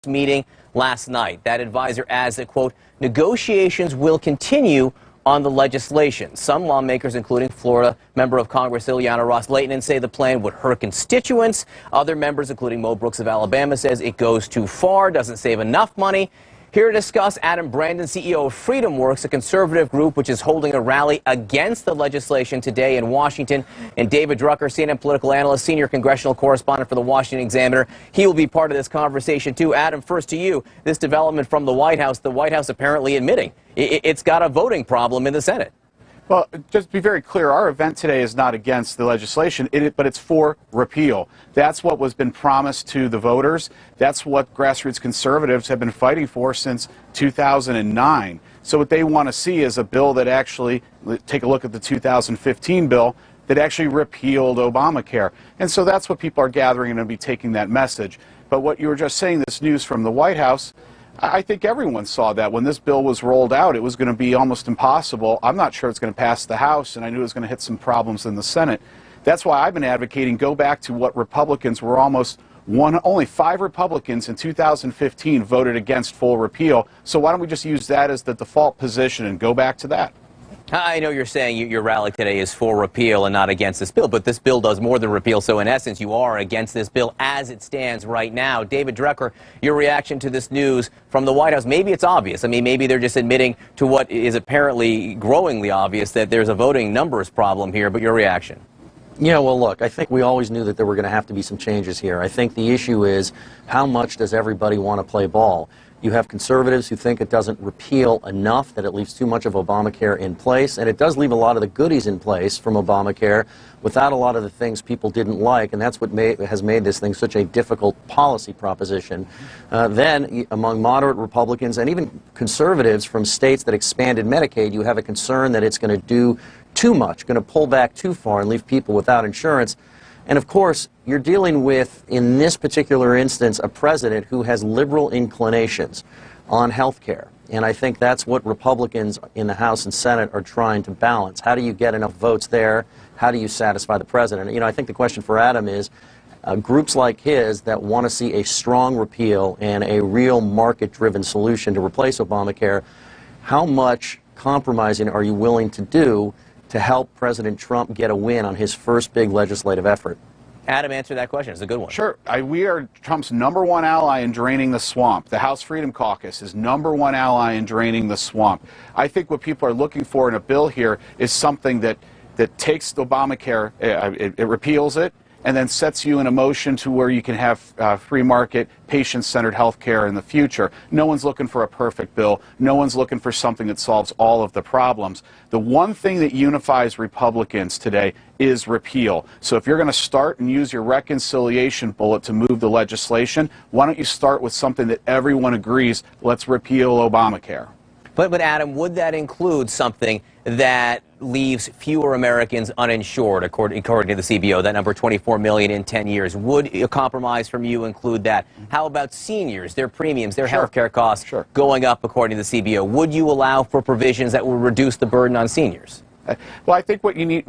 meeting last night. That advisor adds that, quote, negotiations will continue on the legislation. Some lawmakers, including Florida member of Congress Ileana Ros-Lehtinen, say the plan would hurt constituents. Other members, including Mo Brooks of Alabama, says it goes too far, doesn't save enough money. Here to discuss, Adam Brandon, CEO of Freedom Works, a conservative group which is holding a rally against the legislation today in Washington. And David Drucker, CNN political analyst, senior congressional correspondent for the Washington Examiner. He will be part of this conversation, too. Adam, first to you. This development from the White House apparently admitting it's got a voting problem in the Senate. Well, just to be very clear, our event today is not against the legislation, but it's for repeal. That's what was been promised to the voters. That's what grassroots conservatives have been fighting for since 2009. So what they want to see is a bill that actually, take a look at the 2015 bill, that actually repealed Obamacare. And so that's what people are gathering and be taking that message. But what you were just saying, this news from the White House, I think everyone saw that when this bill was rolled out, it was going to be almost impossible. I'm not sure it's going to pass the House, and I knew it was going to hit some problems in the Senate. That's why I've been advocating go back to what Republicans were only 5 Republicans in 2015 voted against full repeal. So why don't we just use that as the default position and go back to that? I know you're saying your rally today is for repeal and not against this bill, but this bill does more than repeal. So in essence, you are against this bill as it stands right now. David Drucker, your reaction to this news from the White House, maybe it's obvious. I mean, maybe they're just admitting to what is apparently growingly obvious, that there's a voting numbers problem here, but your reaction? Yeah, well, look, I think we always knew that there were going to have to be some changes here. I think the issue is how much does everybody want to play ball? You have conservatives who think it doesn't repeal enough, that it leaves too much of Obamacare in place, and it does leave a lot of the goodies in place from Obamacare without a lot of the things people didn't like, and that's what has made this thing such a difficult policy proposition. Then, among moderate Republicans and even conservatives from states that expanded Medicaid, you have a concern that it's going to do too much, going to pull back too far and leave people without insurance. And of course, you're dealing with, in this particular instance, a president who has liberal inclinations on health care. And I think that's what Republicans in the House and Senate are trying to balance. How do you get enough votes there? How do you satisfy the president? You know, I think the question for Adam is, groups like his that want to see a strong repeal and a real market-driven solution to replace Obamacare, how much compromising are you willing to do to help President Trump get a win on his first big legislative effort? Adam, answer that question. It's a good one. Sure. We are Trump's #1 ally in draining the swamp. The House Freedom Caucus is #1 ally in draining the swamp. I think what people are looking for in a bill here is something that takes Obamacare, it repeals it, and then sets you in a motion to where you can have free market, patient-centered health care in the future. No one's looking for a perfect bill. No one's looking for something that solves all of the problems. The one thing that unifies Republicans today is repeal. So if you're going to start and use your reconciliation bullet to move the legislation, why don't you start with something that everyone agrees, let's repeal Obamacare. But Adam, would that include something that leaves fewer Americans uninsured, according to the CBO, that number 24 million in 10 years? Would a compromise from you include that? How about seniors, their premiums, their health care costs going up, according to the CBO? Would you allow for provisions that will reduce the burden on seniors? Well, I think what you need,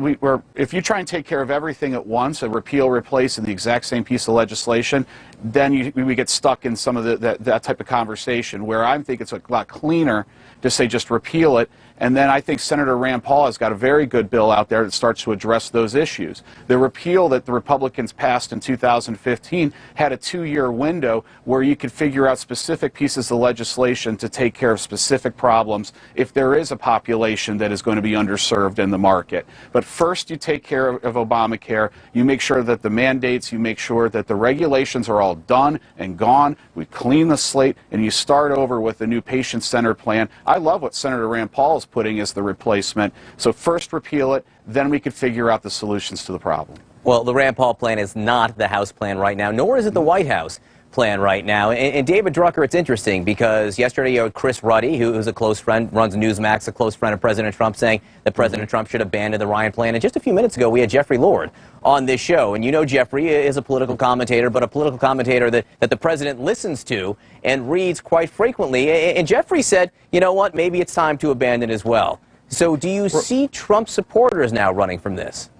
if you try and take care of everything at once, a repeal, replace in the exact same piece of legislation, then we get stuck in some of that type of conversation, where I think it's a lot cleaner to say just repeal it. And then I think Senator Rand Paul has got a very good bill out there that starts to address those issues. The repeal that the Republicans passed in 2015 had a 2-year window where you could figure out specific pieces of legislation to take care of specific problems if there is a population that is going to be underserved in the market. But first you take care of Obamacare, you make sure that the mandates, you make sure that the regulations are all done and gone, we clean the slate, and you start over with a new patient-centered plan. I love what Senator Rand Paul is putting as the replacement. So first repeal it, then we could figure out the solutions to the problem. Well, the Rand Paul plan is not the House plan right now, nor is it the White House plan right now. And David Drucker, it's interesting because yesterday you had Chris Ruddy, who's a close friend, runs Newsmax, a close friend of President Trump, saying that President Trump should abandon the Ryan plan. And just a few minutes ago, we had Jeffrey Lord on this show. And you know Jeffrey is a political commentator, but a political commentator that the president listens to and reads quite frequently. And Jeffrey said, you know what, maybe it's time to abandon as well. So do you see Trump supporters now running from this?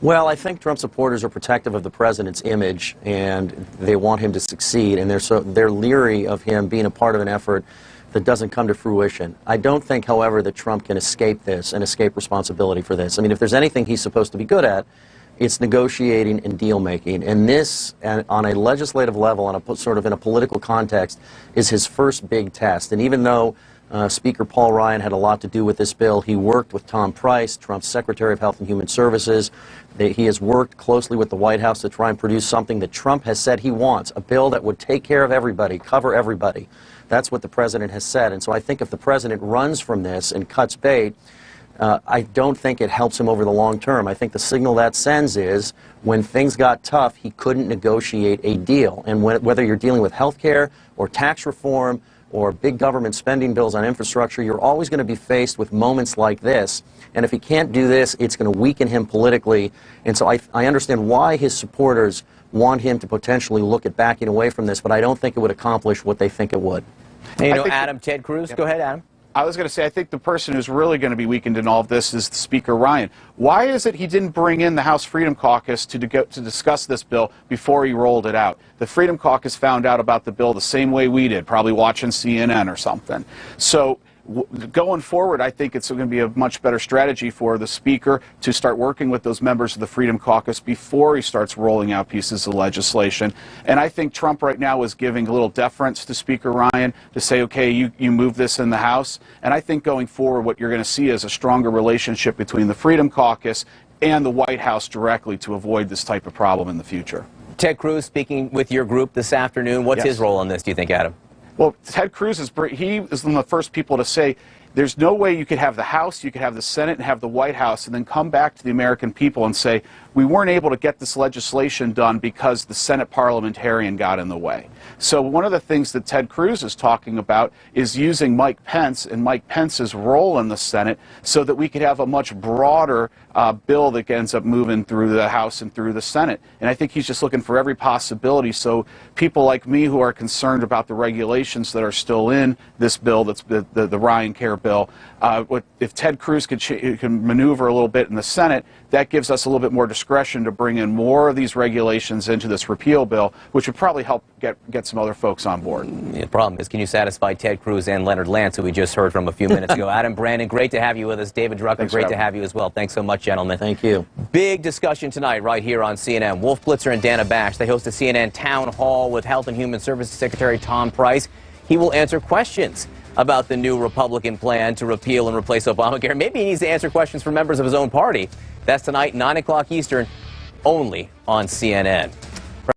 Well, I think Trump supporters are protective of the president's image, and they want him to succeed, and they're leery of him being a part of an effort that doesn't come to fruition. I don't think, however, that Trump can escape this and escape responsibility for this. I mean, if there's anything he's supposed to be good at, it's negotiating and deal-making. And this, on a legislative level, on a sort of in a political context, is his first big test. And even though Speaker Paul Ryan had a lot to do with this bill, he worked with Tom Price, Trump's Secretary of Health and Human Services. He has worked closely with the White House to try and produce something that Trump has said he wants, a bill that would take care of everybody, cover everybody. That's what the president has said. And so I think if the president runs from this and cuts bait, I don't think it helps him over the long term. I think the signal that sends is when things got tough, he couldn't negotiate a deal. And whether you're dealing with health care or tax reform or big government spending bills on infrastructure, you're always going to be faced with moments like this. And if he can't do this, it's going to weaken him politically. And so I understand why his supporters want him to potentially look at backing away from this, but I don't think it would accomplish what they think it would. And, you know, Adam, Ted Cruz, yep. Go ahead, Adam. I was going to say, I think the person who's really going to be weakened in all of this is Speaker Ryan. Why is it he didn't bring in the House Freedom Caucus to discuss this bill before he rolled it out? The Freedom Caucus found out about the bill the same way we did, probably watching CNN or something. So going forward, I think it's going to be a much better strategy for the Speaker to start working with those members of the Freedom Caucus before he starts rolling out pieces of legislation. And I think Trump right now is giving a little deference to Speaker Ryan to say, okay, you move this in the House. And I think going forward, what you're going to see is a stronger relationship between the Freedom Caucus and the White House directly to avoid this type of problem in the future. Ted Cruz speaking with your group this afternoon. What's his role in this, do you think, Adam? Well, Ted Cruz is one of the first people to say there's no way you could have the House, you could have the Senate, and have the White House, and then come back to the American people and say, we weren't able to get this legislation done because the Senate parliamentarian got in the way. So one of the things that Ted Cruz is talking about is using Mike Pence and Mike Pence's role in the Senate so that we could have a much broader bill that ends up moving through the House and through the Senate. And I think he's just looking for every possibility so people like me who are concerned about the regulations that are still in this bill, that's the Ryan Care bill, if Ted Cruz can maneuver a little bit in the Senate, that gives us a little bit more discretion to bring in more of these regulations into this repeal bill, which would probably help get some other folks on board. The problem is, can you satisfy Ted Cruz and Leonard Lance, who we just heard from a few minutes ago? Adam Brandon, great to have you with us. David Drucker, great to have you as well. Thanks so much, gentlemen. Thank you. Big discussion tonight right here on CNN. Wolf Blitzer and Dana Bash, they host a CNN town hall with Health and Human Services Secretary Tom Price. He will answer questions about the new Republican plan to repeal and replace Obamacare. Maybe he needs to answer questions from members of his own party. That's tonight, 9 o'clock Eastern, only on CNN.